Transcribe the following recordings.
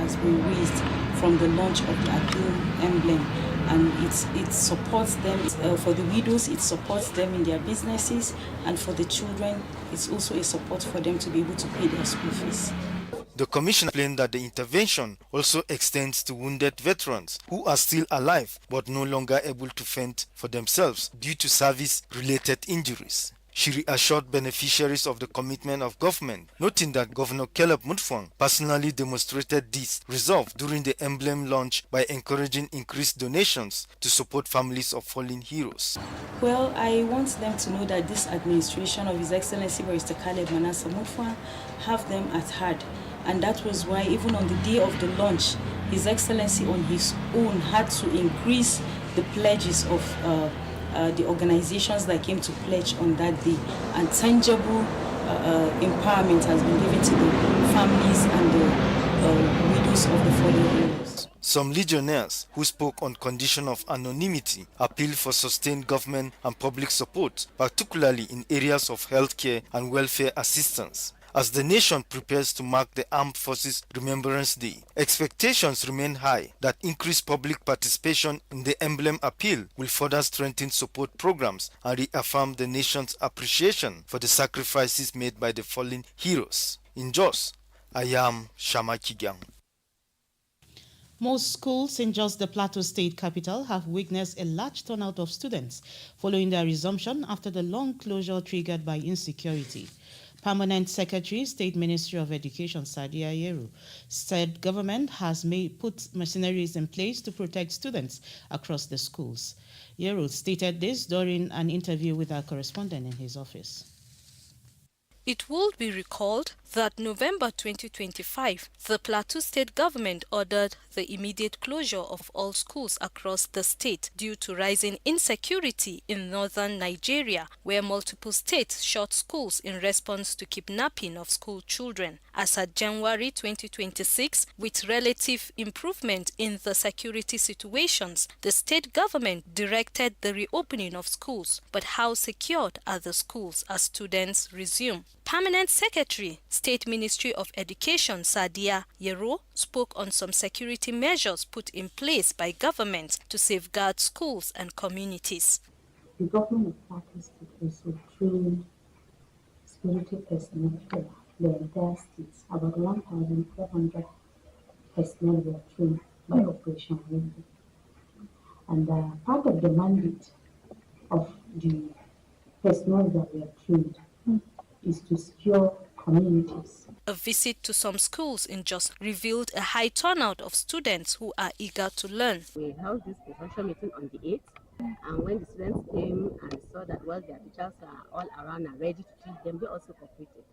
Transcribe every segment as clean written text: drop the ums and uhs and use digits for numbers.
has been raised from the launch of the appeal emblem, and it supports them. For the widows, it supports them in their businesses, and for the children, it's also a support for them to be able to pay their school fees. The commission explained that the intervention also extends to wounded veterans who are still alive but no longer able to fend for themselves due to service-related injuries. She reassured beneficiaries of the commitment of government, noting that Governor Caleb Mutfwang personally demonstrated this resolve during the emblem launch by encouraging increased donations to support families of fallen heroes. Well, I want them to know that this administration of His Excellency Barrister Caleb Manasseh Mutfwang have them at heart. And that was why even on the day of the launch, His Excellency on his own had to increase the pledges of the organizations that came to pledge on that day. And tangible empowerment has been given to the families and the widows of the fallen heroes. Some legionnaires who spoke on condition of anonymity appealed for sustained government and public support, particularly in areas of healthcare and welfare assistance. As the nation prepares to mark the Armed Forces Remembrance Day, expectations remain high that increased public participation in the emblem appeal will further strengthen support programs and reaffirm the nation's appreciation for the sacrifices made by the fallen heroes. In Jos, I am Shama Kigyang. Most schools in just the Plateau State capital have witnessed a large turnout of students following their resumption after the long closure triggered by insecurity. Permanent Secretary, State Ministry of Education, Sadia Yeru, said government has put mercenaries in place to protect students across the schools. Yeru stated this during an interview with our correspondent in his office. It will be recalled that November 2025, the Plateau State government ordered the immediate closure of all schools across the state due to rising insecurity in northern Nigeria, where multiple states shut schools in response to kidnapping of school children. As at January 2026, with relative improvement in the security situations, the state government directed the reopening of schools. But how secured are the schools as students resume? Permanent Secretary, State Ministry of Education, Sadia Yero, spoke on some security measures put in place by government to safeguard schools and communities. The government of Plateau State also trained security personnel for the entire state. About 1,400 personnel were trained by Operation Rainbow. And part of the mandate of the personnel that were trained is to secure communities. A visit to some schools in Jos revealed a high turnout of students who are eager to learn. We held this presidential meeting on the 8th, and when the students came and saw that their teachers are all around and ready to teach them, they also cooperated.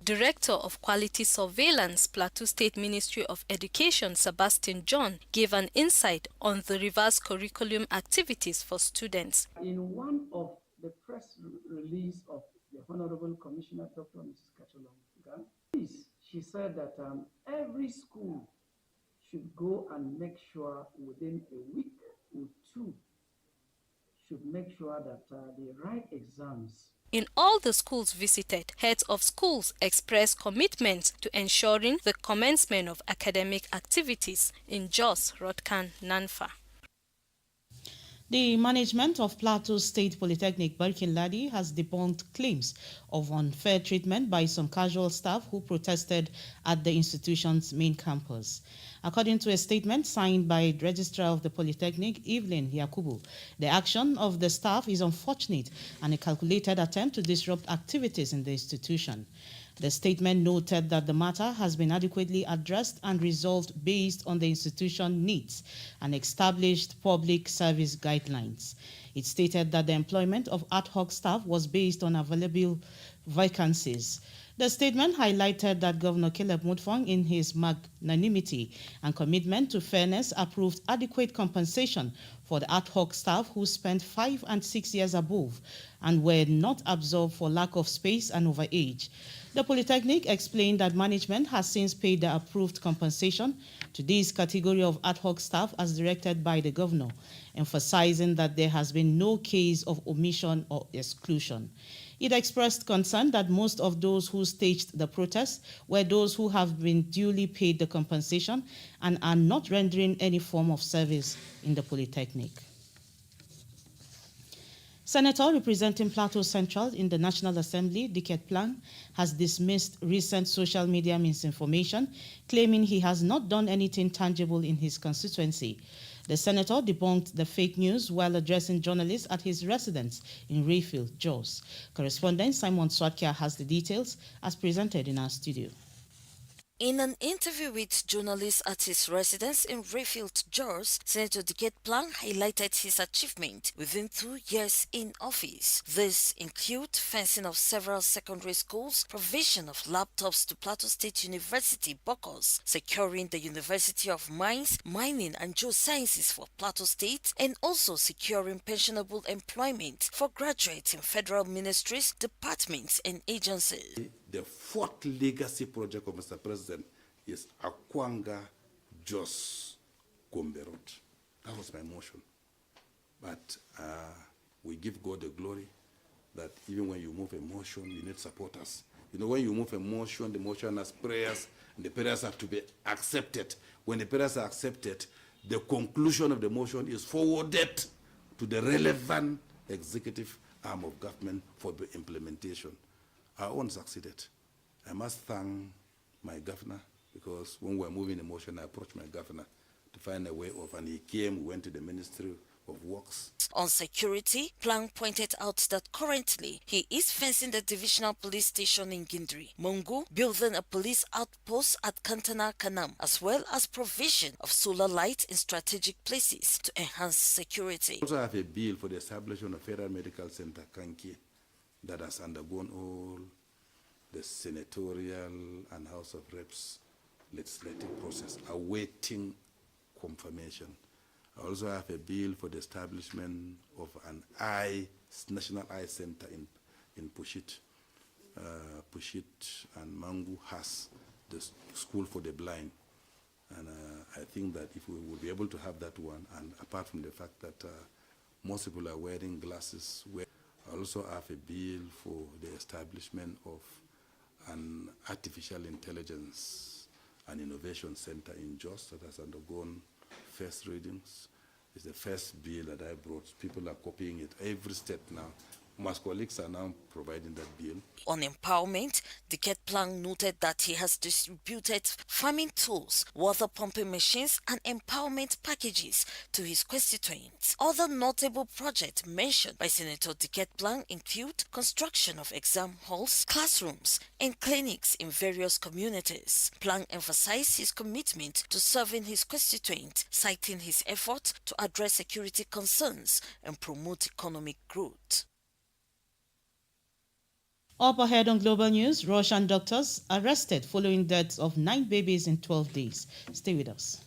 Director of Quality Surveillance, Plateau State Ministry of Education, Sebastian John, gave an insight on the reverse curriculum activities for students. In one of the press release of the Honorable Commissioner, Dr. Mrs. Kacholonga, she said that every school should go and make sure within a week or two should make sure that they write exams. In all the schools visited, heads of schools expressed commitment to ensuring the commencement of academic activities in Jos, Rotkan, Nanfa. The management of Plateau State Polytechnic Barkin-Ladi has debunked claims of unfair treatment by some casual staff who protested at the institution's main campus. According to a statement signed by the Registrar of the Polytechnic, Evelyn Yakubu, the action of the staff is unfortunate and a calculated attempt to disrupt activities in the institution. The statement noted that the matter has been adequately addressed and resolved based on the institution needs and established public service guidelines. It stated that the employment of ad hoc staff was based on available vacancies. The statement highlighted that Governor Caleb Mutfwang, in his magnanimity and commitment to fairness, approved adequate compensation for the ad hoc staff who spent 5 and 6 years above and were not absorbed for lack of space and overage. The Polytechnic explained that management has since paid the approved compensation to this category of ad hoc staff as directed by the governor, emphasizing that there has been no case of omission or exclusion. It expressed concern that most of those who staged the protest were those who have been duly paid the compensation and are not rendering any form of service in the Polytechnic. Senator representing Plateau Central in the National Assembly, Dicket Plang, has dismissed recent social media misinformation, claiming he has not done anything tangible in his constituency. The senator debunked the fake news while addressing journalists at his residence in Rayfield, Jos. Correspondent Simon Swatkia has the details as presented in our studio. In an interview with journalists at his residence in Rayfield, Jos, Senator Dicket Plang highlighted his achievement within 2 years in office. This includes fencing of several secondary schools, provision of laptops to Plateau State University, Bokos, securing the University of Mines, Mining and Geosciences for Plateau State, and also securing pensionable employment for graduates in federal ministries, departments and agencies. The fourth legacy project of Mr. President is Akwanga Jos Gombe Road. That was my motion. But we give God the glory that even when you move a motion, you need supporters. You know, when you move a motion, the motion has prayers, and the prayers have to be accepted. When the prayers are accepted, the conclusion of the motion is forwarded to the relevant executive arm of government for the implementation. Our own succeeded. I must thank my governor, because when we were moving a motion, I approached my governor to find a way of, and he came, we went to the Ministry of Works. On security, Plang pointed out that currently he is fencing the divisional police station in Gindri, Mungu, building a police outpost at Kantana Kanam, as well as provision of solar light in strategic places to enhance security. I also have a bill for the establishment of Federal Medical Center Kanki that has undergone all the senatorial and House of Reps legislative process, awaiting confirmation. I also have a bill for the establishment of an National Eye Center in Pushit. Pushit and Mangu has the school for the blind. And I think that if we will be able to have that one, and apart from the fact that most people are wearing glasses, I also have a bill for the establishment of an artificial intelligence and innovation center in Jos that has undergone first readings. It's the first bill that I brought. People are copying it every step now. My colleagues are now providing that bill. On empowerment, Dicket Plang noted that he has distributed farming tools, water pumping machines and empowerment packages to his constituents. Other notable projects mentioned by Senator Dicket Plang include construction of exam halls, classrooms and clinics in various communities. Plang emphasized his commitment to serving his constituents, citing his effort to address security concerns and promote economic growth. Up ahead on Global News, Russian doctors arrested following deaths of 9 babies in 12 days. Stay with us.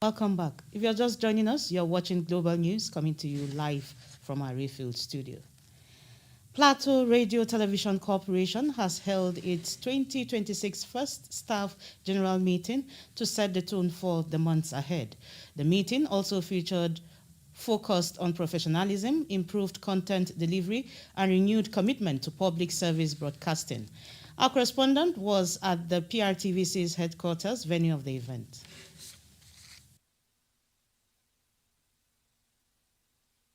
Welcome back. If you're just joining us, you're watching Global News coming to you live from our Rayfield studio. Plateau Radio Television Corporation has held its 2026 first staff general meeting to set the tone for the months ahead. The meeting also focused on professionalism, improved content delivery, and renewed commitment to public service broadcasting. Our correspondent was at the PRTVC's headquarters venue of the event.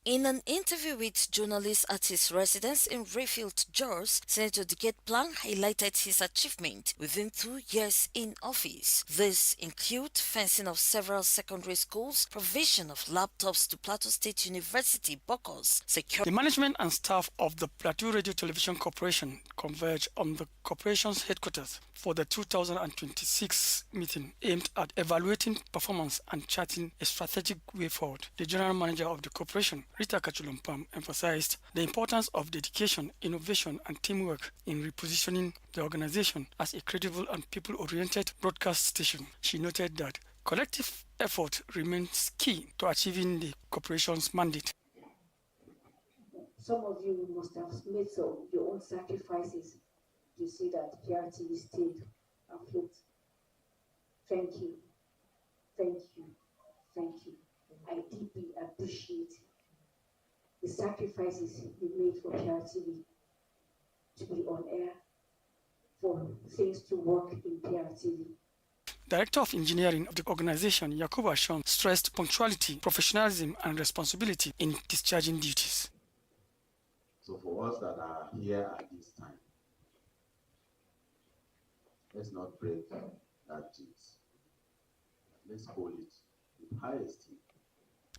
In an interview with journalists at his residence in Rayfield, Jos, Senator Dicket Plang highlighted his achievement within 2 years in office. This includes fencing of several secondary schools, provision of laptops to Plateau State University, Bokos, The management and staff of the Plateau Radio Television Corporation converged on the corporation's headquarters for the 2026 meeting aimed at evaluating performance and charting a strategic way forward. The general manager of the corporation, Rita Kachulompam, emphasized the importance of dedication, innovation, and teamwork in repositioning the organization as a credible and people-oriented broadcast station. She noted that collective effort remains key to achieving the corporation's mandate. Some of you must have made your own sacrifices to see that PRTV stayed afloat. Thank you. Thank you. Thank you. I deeply appreciate the sacrifices you made for PRTV to be on air, for things to work in PRTV. Director of Engineering of the organization, Yakubu Ashon, stressed punctuality, professionalism, and responsibility in discharging duties. So for us that are here at this time, let's not break that jinx. Let's hold it with high esteem.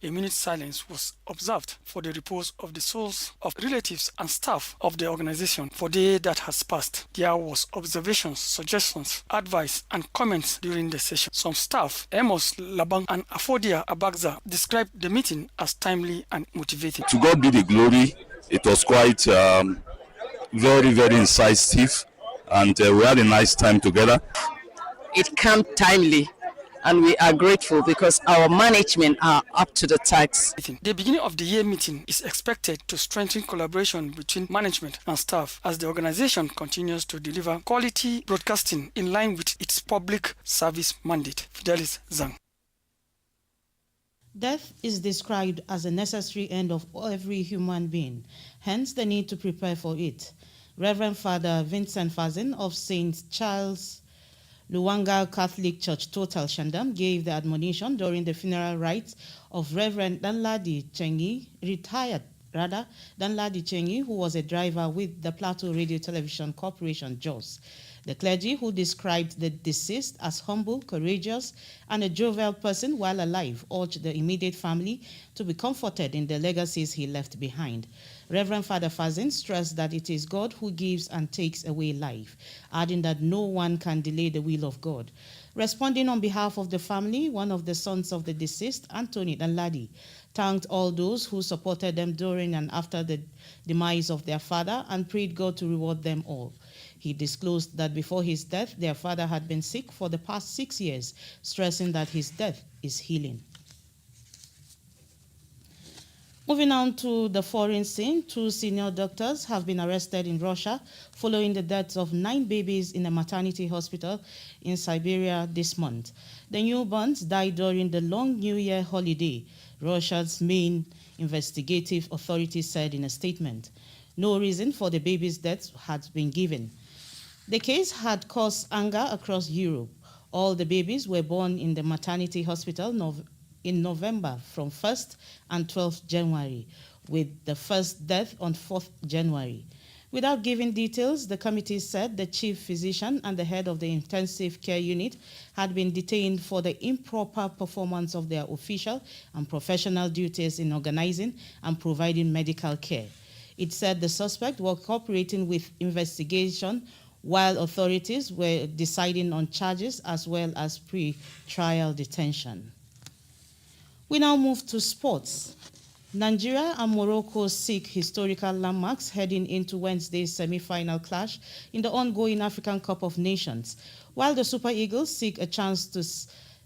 A minute's silence was observed for the repose of the souls of relatives and staff of the organization for the day that has passed. There was observations, suggestions, advice, and comments during the session. Some staff, Amos Labang and Afodia Abagza, described the meeting as timely and motivating. To God be the glory. It was quite very, very incisive, and we had a nice time together. It came timely, and we are grateful because our management are up to the task. The beginning of the year meeting is expected to strengthen collaboration between management and staff as the organization continues to deliver quality broadcasting in line with its public service mandate. Fidelis Zhang. Death is described as a necessary end of every human being, hence the need to prepare for it. Reverend Father Vincent Fazin of St. Charles Luanga Catholic Church Total Shandam gave the admonition during the funeral rites of Reverend Danladi Chengi, Danladi Chengi, who was a driver with the Plateau Radio Television Corporation, Jos. The clergy, who described the deceased as humble, courageous, and a jovial person while alive, urged the immediate family to be comforted in the legacies he left behind. Reverend Father Fazin stressed that it is God who gives and takes away life, adding that no one can delay the will of God. Responding on behalf of the family, one of the sons of the deceased, Anthony Danladi, thanked all those who supported them during and after the demise of their father and prayed God to reward them all. He disclosed that before his death, their father had been sick for the past 6 years, stressing that his death is healing. Moving on to the foreign scene, 2 senior doctors have been arrested in Russia following the deaths of 9 babies in a maternity hospital in Siberia this month. The newborns died during the long New Year holiday, Russia's main investigative authority said in a statement. No reason for the babies' deaths had been given. The case had caused anger across Europe. All the babies were born in the maternity hospital in November from 1st and 12th January, with the first death on 4th January. Without giving details, the committee said the chief physician and the head of the intensive care unit had been detained for the improper performance of their official and professional duties in organizing and providing medical care. It said the suspect were cooperating with investigation while authorities were deciding on charges as well as pre-trial detention. We now move to sports. Nigeria and Morocco seek historical landmarks heading into Wednesday's semi-final clash in the ongoing African Cup of Nations, while the Super Eagles seek a chance to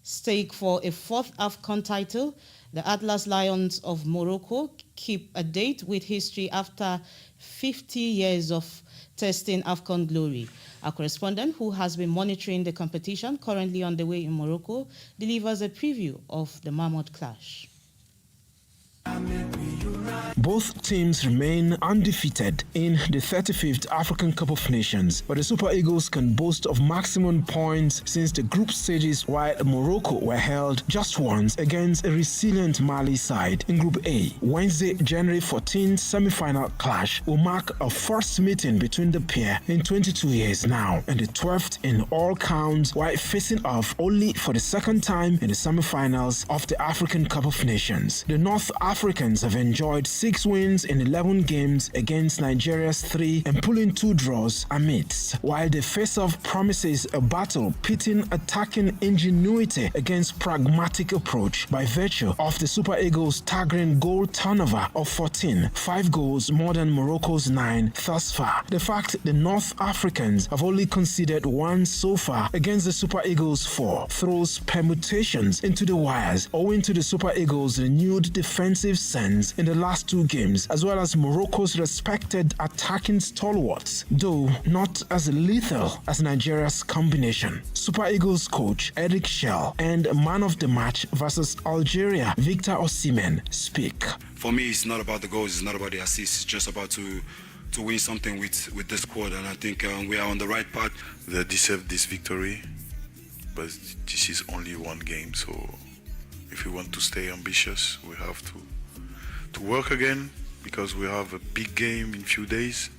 stake for a 4th AFCON title. The Atlas Lions of Morocco keep a date with history after 50 years of testing AFCON glory. Our correspondent, who has been monitoring the competition currently underway in Morocco, delivers a preview of the Mammoth clash. Both teams remain undefeated in the 35th African Cup of Nations, but the Super Eagles can boast of maximum points since the group stages, while Morocco were held just once against a resilient Mali side in Group A. Wednesday, January 14th semi-final clash will mark a first meeting between the pair in 22 years now, and the 12th in all counts, while facing off only for the second time in the semi-finals of the African Cup of Nations. The North Africans have enjoyed 6 wins in 11 games against Nigeria's 3 and pulling 2 draws amidst, while the face-off promises a battle pitting attacking ingenuity against pragmatic approach by virtue of the Super Eagles' staggering goal turnover of 14, 5 goals more than Morocco's 9 thus far. The fact the North Africans have only conceded 1 so far against the Super Eagles' 4 throws permutations into the wires owing to the Super Eagles' renewed defensive sense in the last 2 games, as well as Morocco's respected attacking stalwarts, though not as lethal as Nigeria's combination. Super Eagles coach Eric Schell and man of the match versus Algeria Victor Osimhen speak. For me, it's not about the goals, it's not about the assists, it's just about to win something with the squad, and I think we are on the right path. They deserve this victory, but this is only one game, so if we want to stay ambitious, we have to work again, because we have a big game in few days,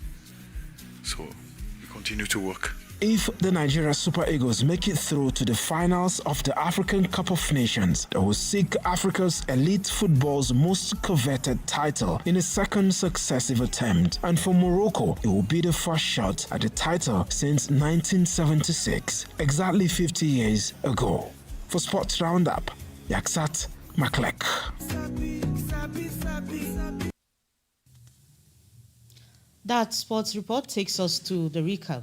so we continue to work. If the Nigeria Super Eagles make it through to the finals of the African Cup of Nations, they will seek Africa's elite football's most coveted title in a second successive attempt. And for Morocco, it will be the first shot at the title since 1976, exactly 50 years ago. For Sports Roundup, Yaksat Maklek. That sports report takes us to the recap.